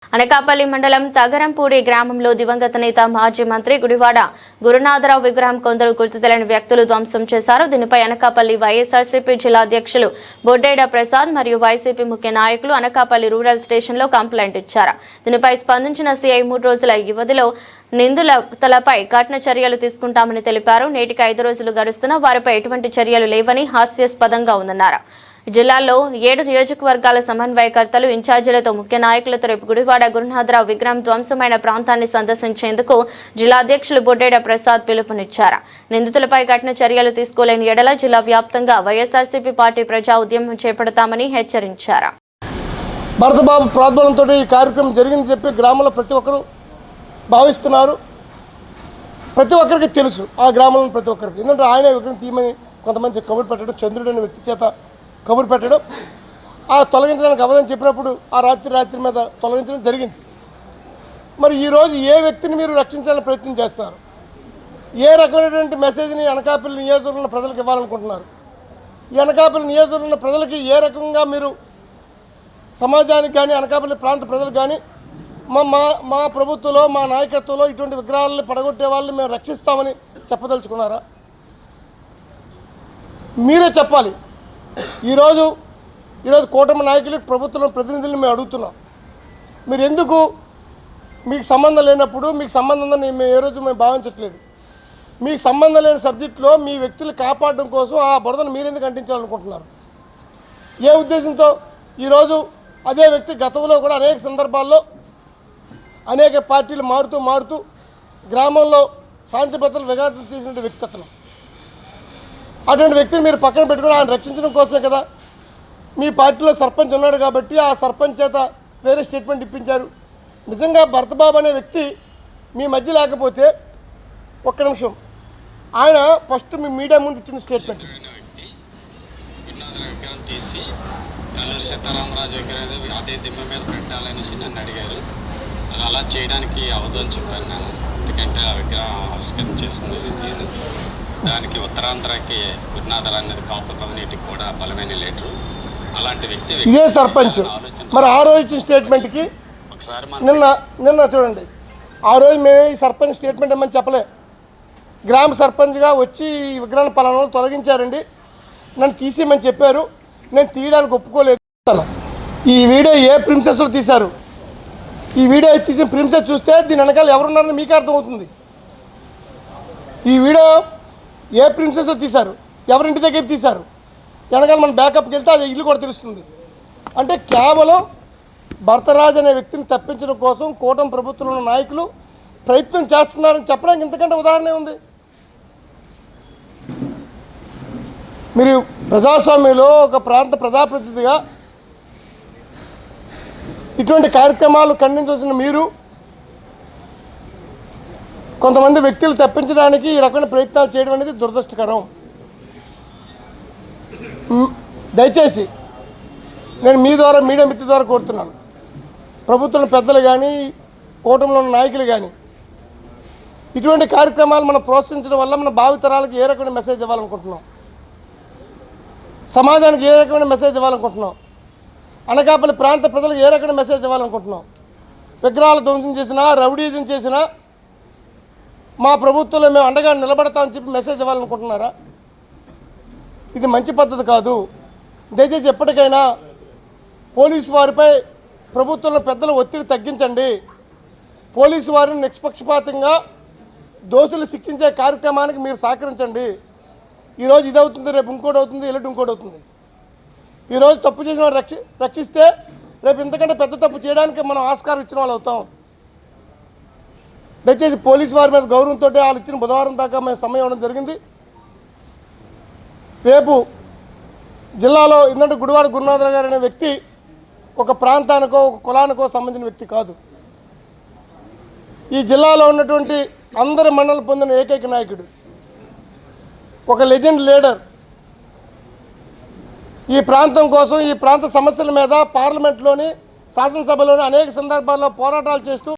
అనకాపల్లి మండలం తగరంపూడి గ్రామంలో దివంగత నేత మాజీ మంత్రి గుడివాడ గురునాథరావు విగ్రహం కొందరు గుర్తు తెలియని వ్యక్తులు ధ్వంసం చేశారు. దీనిపై అనకాపల్లి వైఎస్ఆర్సీపీ జిల్లా అధ్యక్షులు బొడ్డేడ ప్రసాద్ మరియు వైసీపీ ముఖ్య నాయకులు అనకాపల్లి రూరల్ స్టేషన్లో కంప్లైంట్ ఇచ్చారు. దీనిపై స్పందించిన సీఐ 3 రోజుల వ్యవధిలో నిందితులపై కఠిన చర్యలు తీసుకుంటామని తెలిపారు. నేటికి 5 రోజులు గడుస్తున్నా వారిపై ఎటువంటి చర్యలు లేవని హాస్యాస్పదంగా ఉందన్నారు. జిల్లాలో 7 నియోజకవర్గాల సమన్వయకర్తలు ఇన్ఛార్జీలతో ముఖ్య నాయకులతో రేపు గుడివాడ గురునాథరావు విగ్రహం ధ్వంసమైన ప్రాంతాన్ని సందర్శించేందుకు జిల్లా అధ్యక్షులు బొడ్డేడ ప్రసాద్ పిలుపునిచ్చారు. నిందితులపై కఠిన చర్యలు తీసుకోలేని ఎడల జిల్లా వ్యాప్తంగా వైఎస్ఆర్సీపీ పార్టీ ప్రజా ఉద్యమం చేపడతామని హెచ్చరించారు. భరతబాబు ప్రార్థనలతో ఈ కార్యక్రమం జరిగిందని చెప్పి గ్రామంలో ప్రతి ఒక్కరూ భావిస్తున్నారు. ప్రతి ఒక్కరికి తెలుసు, ఆ గ్రామంలో ప్రతి ఒక్కరికి. ఎందుకంటే ఆయన విగ్రహం తీయమని కొంతమంది కబురు పెట్టడం, చంద్రుడు అనే వ్యక్తి చేత కబురు పెట్టడం, ఆ తొలగించడానికి అవ్వదని చెప్పినప్పుడు ఆ రాత్రి మీద తొలగించడం జరిగింది. మరి ఈరోజు ఏ వ్యక్తిని మీరు రక్షించాలని ప్రయత్నం చేస్తున్నారు? ఏ రకమైనటువంటి మెసేజ్ని అనకాపల్లి నియోజకవర్గంలో ఉన్న ప్రజలకు ఇవ్వాలనుకుంటున్నారు? ఈ అనకాపల్లి నియోజకవర్గంలో ఉన్న ప్రజలకి ఏ రకంగా మీరు సమాజానికి కానీ అనకాపల్లి ప్రాంత ప్రజలకు కానీ మా ప్రభుత్వంలో మా నాయకత్వంలో ఇటువంటి విగ్రహాలను పడగొట్టే వాళ్ళని మేము రక్షిస్తామని చెప్పదలుచుకున్నారా? మీరే చెప్పాలి. ఈరోజు కూటమి నాయకులకు ప్రభుత్వం ప్రతినిధులను మేము అడుగుతున్నాం. మీరు ఎందుకు మీకు సంబంధం లేనప్పుడు మీకు సంబంధం ఉందని మేము ఏ రోజు మేము భావించట్లేదు. మీకు సంబంధం లేని సబ్జెక్టులో మీ వ్యక్తులు కాపాడడం కోసం ఆ బురదను మీరు ఎందుకు అంటించాలనుకుంటున్నారు? ఏ ఉద్దేశంతో? ఈరోజు అదే వ్యక్తి గతంలో కూడా అనేక సందర్భాల్లో అనేక పార్టీలు మారుతూ గ్రామంలో శాంతి భద్రతలు విఘాతం చేసిన వ్యక్తి అతను. అటువంటి వ్యక్తిని మీరు పక్కన పెట్టుకుని ఆయన రక్షించడం కోసమే కదా. మీ పార్టీలో సర్పంచ్ ఉన్నాడు కాబట్టి ఆ సర్పంచ్ చేత వేరే స్టేట్మెంట్ ఇప్పించారు. నిజంగా భరతబాబు అనే వ్యక్తి మీ మధ్య లేకపోతే ఒక్క నిమిషం, ఆయన ఫస్ట్ మీ మీడియా ముందు ఇచ్చిన స్టేట్మెంట్ తీసి కల్లూరి సీతారామరాజు విగ్రహం అదే దిమ్మ మీద పెట్టాలనేసి నన్ను అడిగారు. అలా చేయడానికి అవదని చెప్పాను నేను. ఎందుకంటే ఆ విగ్రహం ఆవిష్కరణ చేస్తుంది నేను. దానికి ఉత్తరాంధ్రకి గురునాథర్ అనేది కాపు కమ్యూనిటీకి కూడా బలమైన లీడరు. అలాంటి వ్యక్తి ఇదే సర్పంచ్. మరి ఆ రోజు ఇచ్చిన స్టేట్మెంట్కి ఒకసారి నిన్న చూడండి, ఆ రోజు మేము ఈ సర్పంచ్ స్టేట్మెంట్ ఇవ్వమని చెప్పలే. గ్రామ సర్పంచ్గా వచ్చి ఈ విగ్రహాన్ని పలానా వాళ్ళు తొలగించారండి, నన్ను తీసేయమని చెప్పారు, నేను తీయడానికి ఒప్పుకోలేదు. ఈ వీడియో ఏ ప్రిన్సెస్లో తీశారు? ఈ వీడియో తీసిన ప్రిన్సెస్ చూస్తే దీని వెనకాల ఎవరున్నారని మీకే అర్థమవుతుంది. ఈ వీడియో ఏ ప్రిన్సెస్లో తీశారు, ఎవరింటి దగ్గర తీశారు, వెనకాల మనం బ్యాకప్కి వెళ్తే అది ఇల్లు కూడా తెలుస్తుంది. అంటే కేవలం భరతరాజు అనే వ్యక్తిని తప్పించడం కోసం కూటమి ప్రభుత్వంలో ఉన్న నాయకులు ప్రయత్నం చేస్తున్నారని చెప్పడానికి ఇంతకంటే ఉదాహరణ ఉంది. మీరు ప్రజాస్వామ్యంలో ఒక ప్రాంత ప్రజాప్రతినిధిగా ఇటువంటి కార్యక్రమాలు ఖండించవలసిన మీరు కొంతమంది వ్యక్తులు తప్పించడానికి ఈ రకమైన ప్రయత్నాలు చేయడం అనేది దురదృష్టకరం. దయచేసి నేను మీ ద్వారా మీడియా మిత్రుల ద్వారా కోరుతున్నాను, ప్రభుత్వం పెద్దలు కానీ కూటమిలో ఉన్న నాయకులు కానీ ఇటువంటి కార్యక్రమాలు మనం ప్రోత్సహించడం వల్ల మన భావితరాలకు ఏ రకమైన మెసేజ్ ఇవ్వాలనుకుంటున్నాం, సమాజానికి ఏ రకమైన మెసేజ్ ఇవ్వాలనుకుంటున్నాం, అనకాపల్లి ప్రాంత ప్రజలకు ఏ రకమైన మెసేజ్ ఇవ్వాలనుకుంటున్నాం? విగ్రహాలు ధ్వంసం చేసినా, రౌడీజం చేసినా మా ప్రభుత్వంలో మేము అండగా నిలబడతామని చెప్పి మెసేజ్ ఇవ్వాలనుకుంటున్నారా? ఇది మంచి పద్ధతి కాదు. దయచేసి ఎప్పటికైనా పోలీసు వారిపై ప్రభుత్వంలో పెద్దల ఒత్తిడి తగ్గించండి. పోలీసు వారిని నిష్పక్షపాతంగా దోషులు శిక్షించే కార్యక్రమానికి మీరు సహకరించండి. ఈరోజు ఇది అవుతుంది, రేపు ఇంకోటి అవుతుంది, ఎల్లుండి ఇంకోటి అవుతుంది. ఈరోజు తప్పు చేసిన వారు రక్షిస్తే రేపు ఇంతకంటే పెద్ద తప్పు చేయడానికి మనం ఆస్కారం ఇచ్చిన వాళ్ళు అవుతాం. దయచేసి పోలీసు వారి మీద గౌరవంతో వాళ్ళు ఇచ్చిన బుధవారం దాకా మేము సమయం ఇవ్వడం జరిగింది. రేపు జిల్లాలో ఎందుకంటే గుడివాడ గురునాథరావు గారు అనే వ్యక్తి ఒక ప్రాంతానికో ఒక కులానికో సంబంధించిన వ్యక్తి కాదు. ఈ జిల్లాలో ఉన్నటువంటి అందరి మన్ననలు పొందిన ఏకైక నాయకుడు, ఒక లెజెండ్ లీడర్. ఈ ప్రాంతం కోసం, ఈ ప్రాంత సమస్యల మీద పార్లమెంట్లోని శాసనసభలోని అనేక సందర్భాల్లో పోరాటాలు చేస్తూ